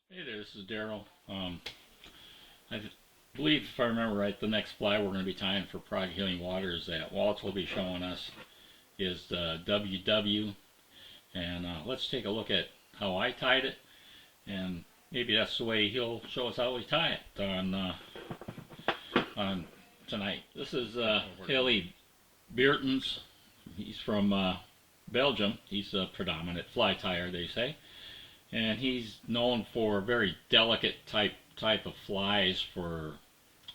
Hey there, this is Daryl. I believe, if I remember right, the next fly we're going to be tying for Prog Healing Waters that Walt will be showing us is the WW. And let's take a look at how I tied it, and maybe that's the way he'll show us how we tie it on tonight. This is Elie Beerten. He's from Belgium. He's a predominant fly tyer, they say. And he's known for very delicate type of flies for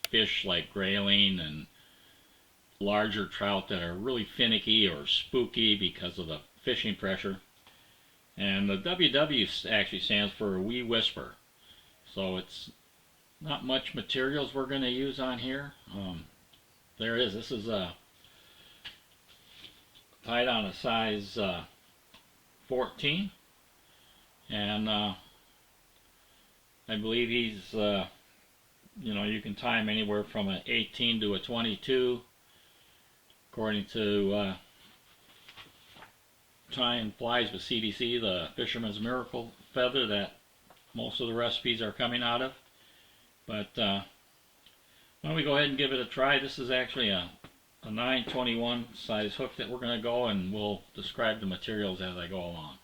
fish like grayling and larger trout that are really finicky or spooky because of the fishing pressure. And the WW actually stands for Wee Whisper. So it's not much materials we're going to use on here. There it is. This is tied on a size 14. And I believe he's, you can tie him anywhere from an 18 to a 22, according to tying flies with CDC, the Fisherman's Miracle feather that most of the recipes are coming out of. But why don't we go ahead and give it a try. This is actually a 921 size hook that we're going to go, and we'll describe the materials as I go along.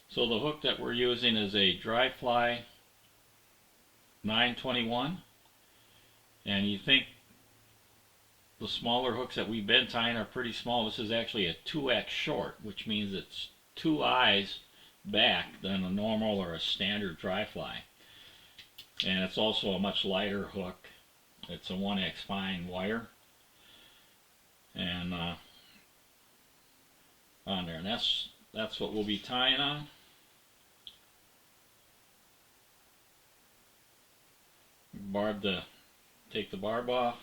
So the hook that we're using is a dry fly 921, and you think the smaller hooks that we've been tying are pretty small. This is actually a 2x short, which means it's 2 eyes back than a normal or a standard dry fly. And it's also a much lighter hook. It's a 1x fine wire, and on there, and that's what we'll be tying on. Take the barb off.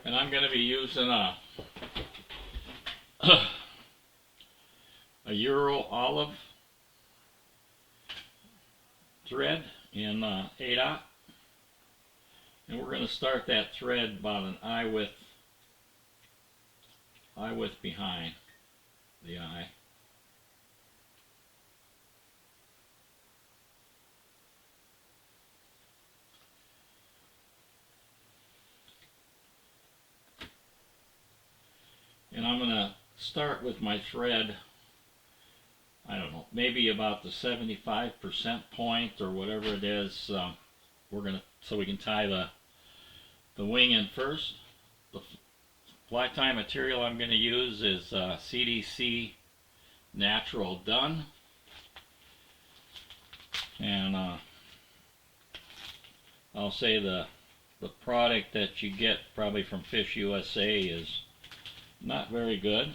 And I'm going to be using a Euro olive thread in 8/0, and we're going to start that thread about an eye width behind the eye. And I'm going to start with my thread, I don't know, maybe about the 75% point or whatever it is. So we can tie the wing in first. The fly tie material I'm going to use is CDC Natural Dun, and I'll say the product that you get probably from Fish USA is not very good.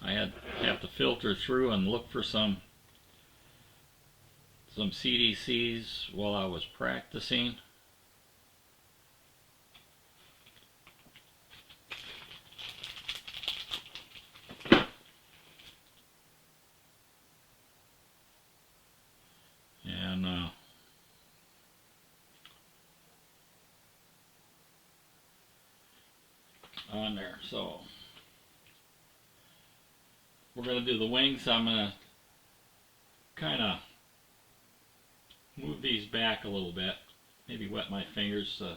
I have to filter through and look for some CDCs while I was practicing. And on there, so we're going to do the wings. I'm going to kind of move these back a little bit, maybe wet my fingers to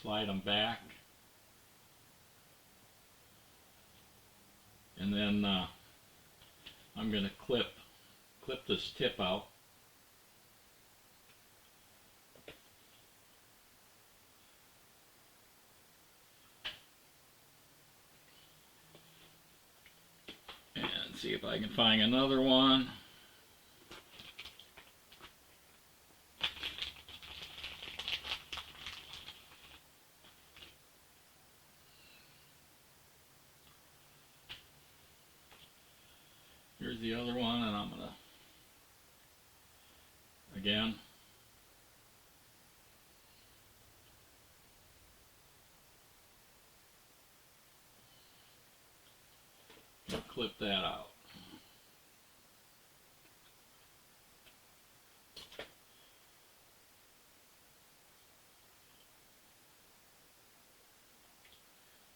slide them back, and then I'm going to clip this tip out. And see if I can find another one. Here's the other one, and I'm going to, again, clip that out.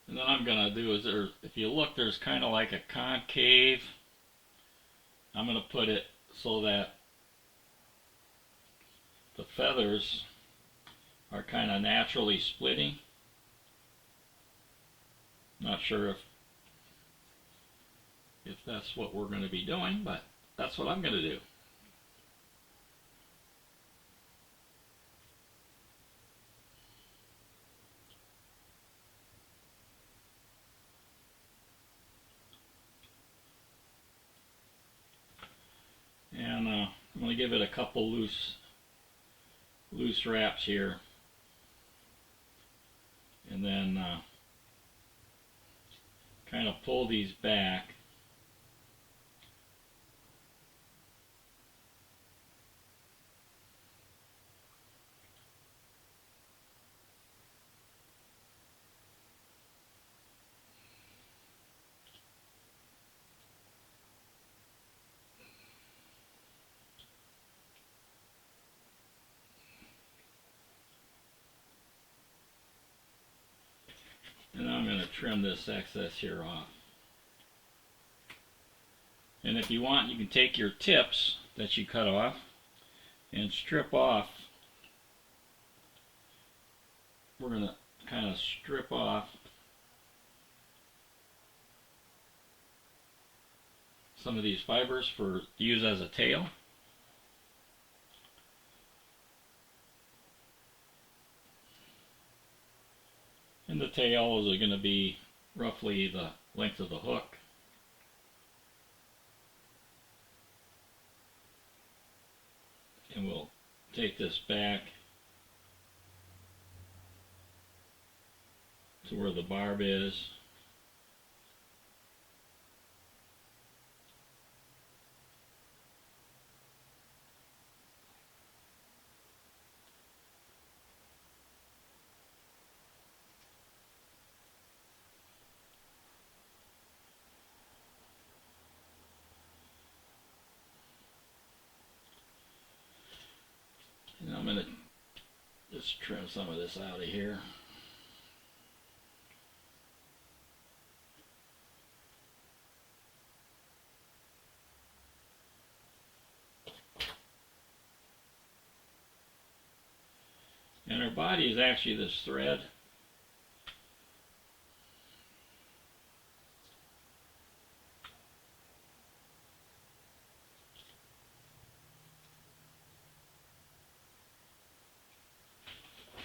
And then I'm going to do is if you look, there's kind of like a concave. I'm going to put it so that the feathers are kind of naturally splitting. Not sure if that's what we're going to be doing, but that's what I'm going to do. And I'm going to give it a couple loose wraps here, and then kind of pull these back. And I'm going to trim this excess here off. And if you want, you can take your tips that you cut off and strip off. We're going to kind of strip off some of these fibers for use as a tail. And the tails are going to be roughly the length of the hook. And we'll take this back to where the barb is. And I'm going to just trim some of this out of here. And our body is actually this thread.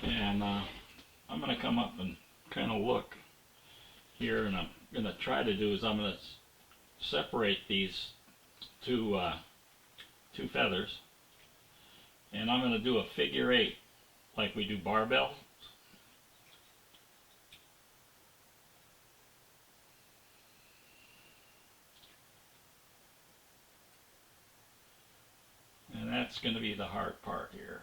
And I'm going to come up and kind of look here, and I'm going to try to do is I'm going to separate these two feathers, and I'm going to do a figure 8 like we do barbell. And that's going to be the hard part here.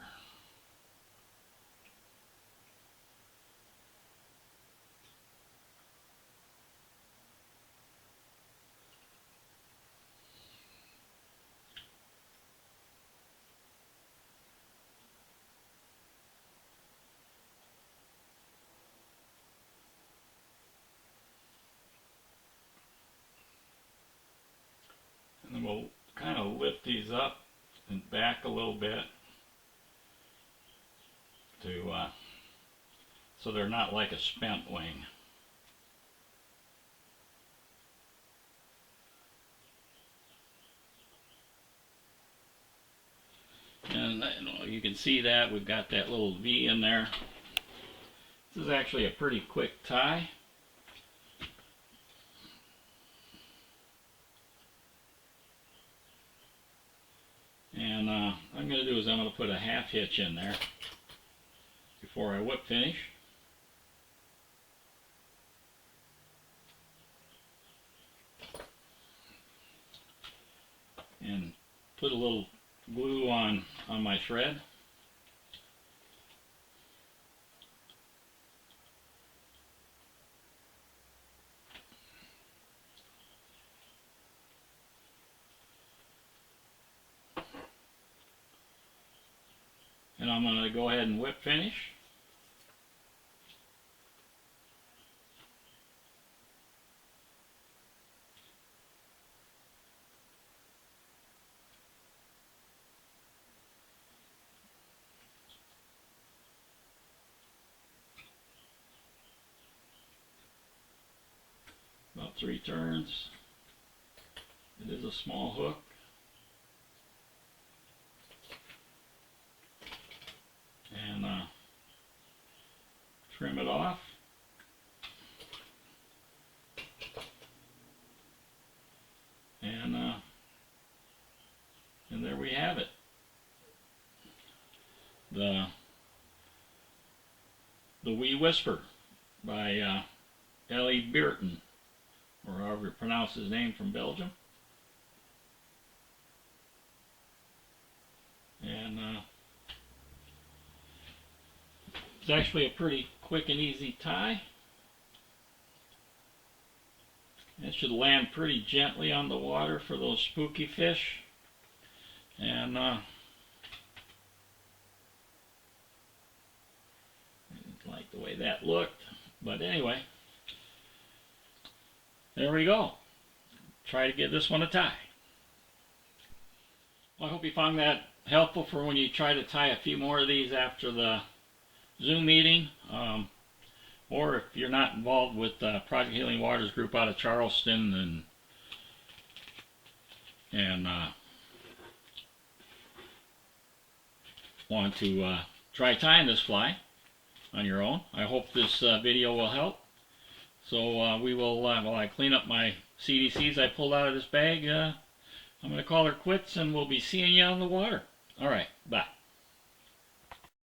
And then we'll kind of lift these up and back a little bit to so they're not like a spent wing. And you can see that we've got that little V in there. This is actually a pretty quick tie. And I'm going to do is I'm going to put a half hitch in there before I whip finish. And put a little glue on my thread. And I'm going to go ahead and whip finish. About 3 turns. It is a small hook. And trim it off. And there we have it. The Wee Whisper by Elie Beerten, or however you pronounce his name, from Belgium. And it's actually a pretty quick and easy tie. It should land pretty gently on the water for those spooky fish. And I didn't like the way that looked. But anyway, there we go. Try to give this one a tie. Well, I hope you found that helpful for when you try to tie a few more of these after the Zoom meeting. Or if you're not involved with Project Healing Waters group out of Charleston and want to try tying this fly on your own, I hope this video will help. So we will, while I clean up my CDCs I pulled out of this bag, I'm going to call her quits, and we'll be seeing you on the water. All right, bye.